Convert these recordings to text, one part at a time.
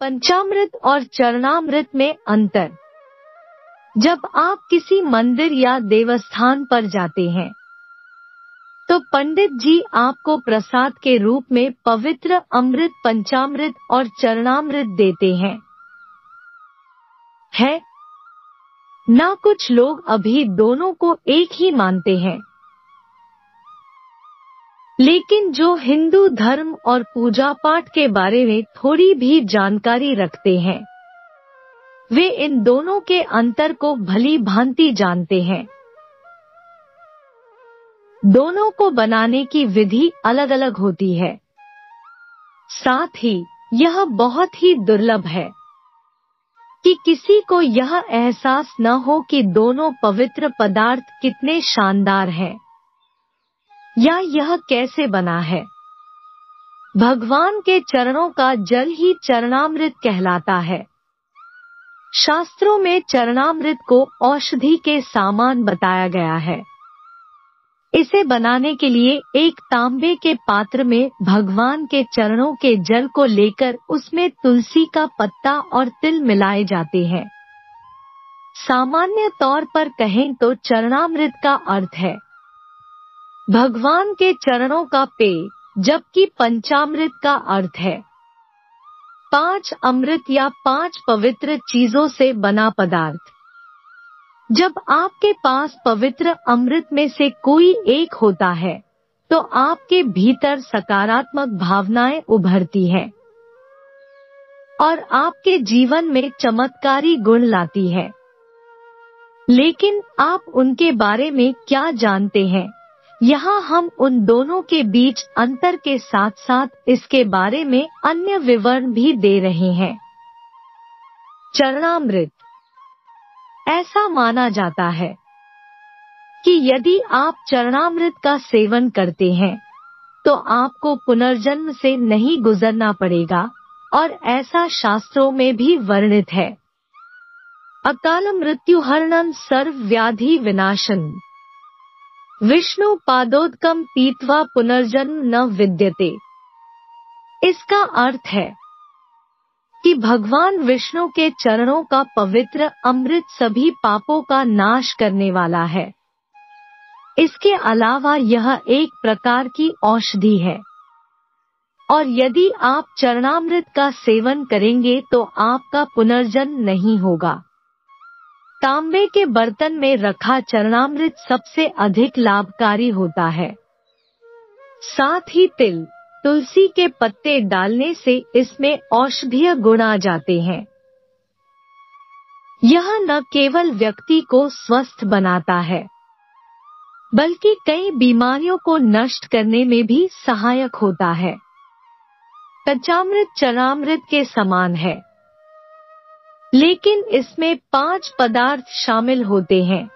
पंचामृत और चरणामृत में अंतर। जब आप किसी मंदिर या देवस्थान पर जाते हैं तो पंडित जी आपको प्रसाद के रूप में पवित्र अमृत पंचामृत और चरणामृत देते हैं। ना कुछ लोग अभी दोनों को एक ही मानते हैं, लेकिन जो हिंदू धर्म और पूजा पाठ के बारे में थोड़ी भी जानकारी रखते हैं वे इन दोनों के अंतर को भली भांति जानते हैं। दोनों को बनाने की विधि अलग अलग होती है। साथ ही यह बहुत ही दुर्लभ है कि किसी को यह एहसास न हो कि दोनों पवित्र पदार्थ कितने शानदार हैं या यह कैसे बना है। भगवान के चरणों का जल ही चरणामृत कहलाता है। शास्त्रों में चरणामृत को औषधि के समान बताया गया है। इसे बनाने के लिए एक तांबे के पात्र में भगवान के चरणों के जल को लेकर उसमें तुलसी का पत्ता और तिल मिलाए जाते हैं। सामान्य तौर पर कहें तो चरणामृत का अर्थ है भगवान के चरणों का पेय, जबकि पंचामृत का अर्थ है 5 अमृत या 5 पवित्र चीजों से बना पदार्थ। जब आपके पास पवित्र अमृत में से कोई एक होता है तो आपके भीतर सकारात्मक भावनाएं उभरती हैं और आपके जीवन में चमत्कारी गुण लाती है। लेकिन आप उनके बारे में क्या जानते हैं? यहाँ हम उन दोनों के बीच अंतर के साथ साथ इसके बारे में अन्य विवरण भी दे रहे हैं। चरणामृत। ऐसा माना जाता है कि यदि आप चरणामृत का सेवन करते हैं तो आपको पुनर्जन्म से नहीं गुजरना पड़ेगा और ऐसा शास्त्रों में भी वर्णित है। अकाल मृत्यु हरणं सर्व व्याधि विनाशन विष्णु पादोदकम पीत्वा पुनर्जन्म न विद्यते। इसका अर्थ है कि भगवान विष्णु के चरणों का पवित्र अमृत सभी पापों का नाश करने वाला है। इसके अलावा यह एक प्रकार की औषधि है और यदि आप चरणामृत का सेवन करेंगे तो आपका पुनर्जन्म नहीं होगा। तांबे के बर्तन में रखा चरणामृत सबसे अधिक लाभकारी होता है। साथ ही तिल, तुलसी के पत्ते डालने से इसमें औषधीय गुण आ जाते हैं। यह न केवल व्यक्ति को स्वस्थ बनाता है बल्कि कई बीमारियों को नष्ट करने में भी सहायक होता है। पंचामृत चरणामृत के समान है, लेकिन इसमें 5 पदार्थ शामिल होते हैं,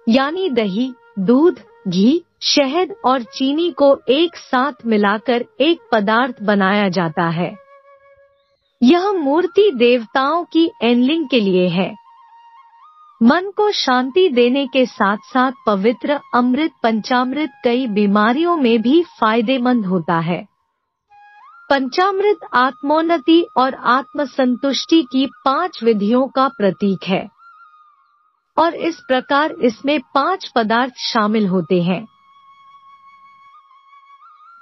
यानी दही, दूध, घी, शहद और चीनी को एक साथ मिलाकर एक पदार्थ बनाया जाता है। यह मूर्ति देवताओं की एनलिंग के लिए है। मन को शांति देने के साथ साथ पवित्र अमृत पंचामृत कई बीमारियों में भी फायदेमंद होता है। पंचामृत आत्मोन्नति और आत्मसंतुष्टि की 5 विधियों का प्रतीक है और इस प्रकार इसमें 5 पदार्थ शामिल होते हैं।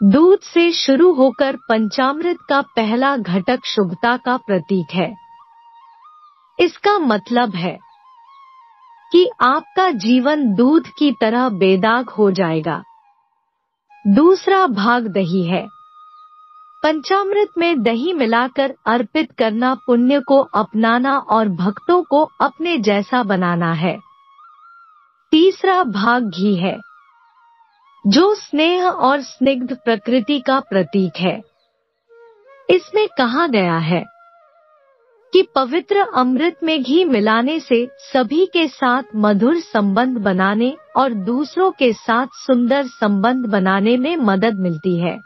दूध से शुरू होकर पंचामृत का पहला घटक शुभता का प्रतीक है। इसका मतलब है कि आपका जीवन दूध की तरह बेदाग हो जाएगा। दूसरा भाग दही है। पंचामृत में दही मिलाकर अर्पित करना पुण्य को अपनाना और भक्तों को अपने जैसा बनाना है। तीसरा भाग घी है, जो स्नेह और स्निग्ध प्रकृति का प्रतीक है। इसमें कहा गया है कि पवित्र अमृत में घी मिलाने से सभी के साथ मधुर संबंध बनाने और दूसरों के साथ सुंदर संबंध बनाने में मदद मिलती है।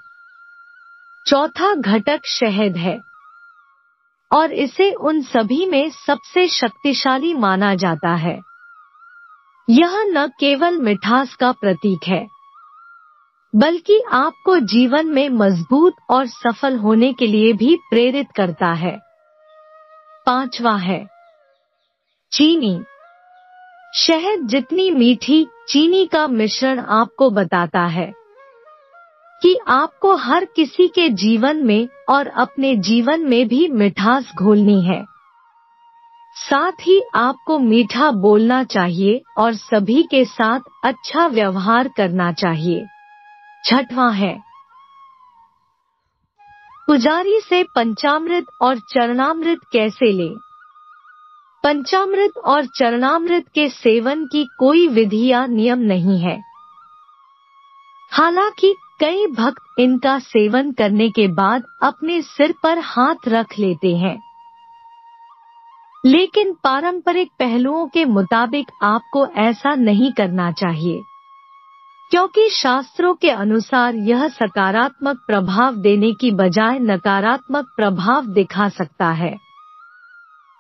चौथा घटक शहद है और इसे उन सभी में सबसे शक्तिशाली माना जाता है। यह न केवल मिठास का प्रतीक है बल्कि आपको जीवन में मजबूत और सफल होने के लिए भी प्रेरित करता है। 5वां है चीनी। शहद जितनी मीठी चीनी का मिश्रण आपको बताता है कि आपको हर किसी के जीवन में और अपने जीवन में भी मिठास घोलनी है। साथ ही आपको मीठा बोलना चाहिए और सभी के साथ अच्छा व्यवहार करना चाहिए। 6वां है पुजारी से पंचामृत और चरणामृत कैसे लें। पंचामृत और चरणामृत के सेवन की कोई विधि या नियम नहीं है। हालांकि कई भक्त इनका सेवन करने के बाद अपने सिर पर हाथ रख लेते हैं, लेकिन पारंपरिक पहलुओं के मुताबिक आपको ऐसा नहीं करना चाहिए, क्योंकि शास्त्रों के अनुसार यह सकारात्मक प्रभाव देने की बजाय नकारात्मक प्रभाव दिखा सकता है।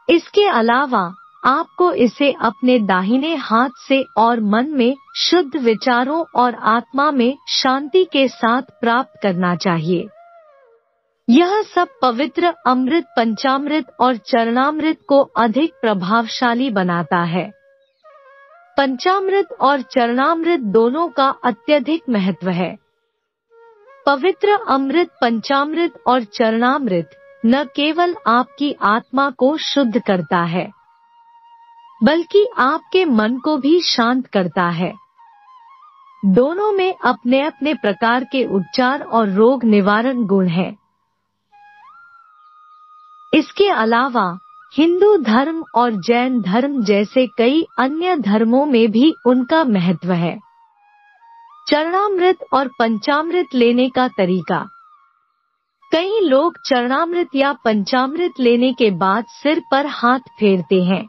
इसके अलावा आपको इसे अपने दाहिने हाथ से और मन में शुद्ध विचारों और आत्मा में शांति के साथ प्राप्त करना चाहिए। यह सब पवित्र अमृत पंचामृत और चरणामृत को अधिक प्रभावशाली बनाता है। पंचामृत और चरणामृत दोनों का अत्यधिक महत्व है। पवित्र अमृत पंचामृत और चरणामृत न केवल आपकी आत्मा को शुद्ध करता है, बल्कि आपके मन को भी शांत करता है। दोनों में अपने अपने प्रकार के उपचार और रोग निवारण गुण हैं। इसके अलावा हिंदू धर्म और जैन धर्म जैसे कई अन्य धर्मों में भी उनका महत्व है। चरणामृत और पंचामृत लेने का तरीका। कई लोग चरणामृत या पंचामृत लेने के बाद सिर पर हाथ फेरते हैं,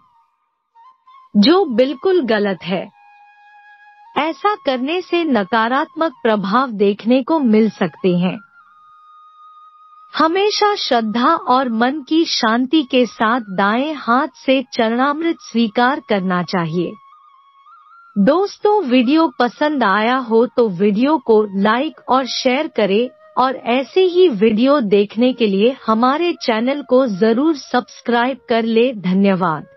जो बिल्कुल गलत है। ऐसा करने से नकारात्मक प्रभाव देखने को मिल सकते हैं। हमेशा श्रद्धा और मन की शांति के साथ दाएं हाथ से चरणामृत स्वीकार करना चाहिए। दोस्तों, वीडियो पसंद आया हो तो वीडियो को लाइक और शेयर करें और ऐसे ही वीडियो देखने के लिए हमारे चैनल को जरूर सब्सक्राइब कर ले। धन्यवाद।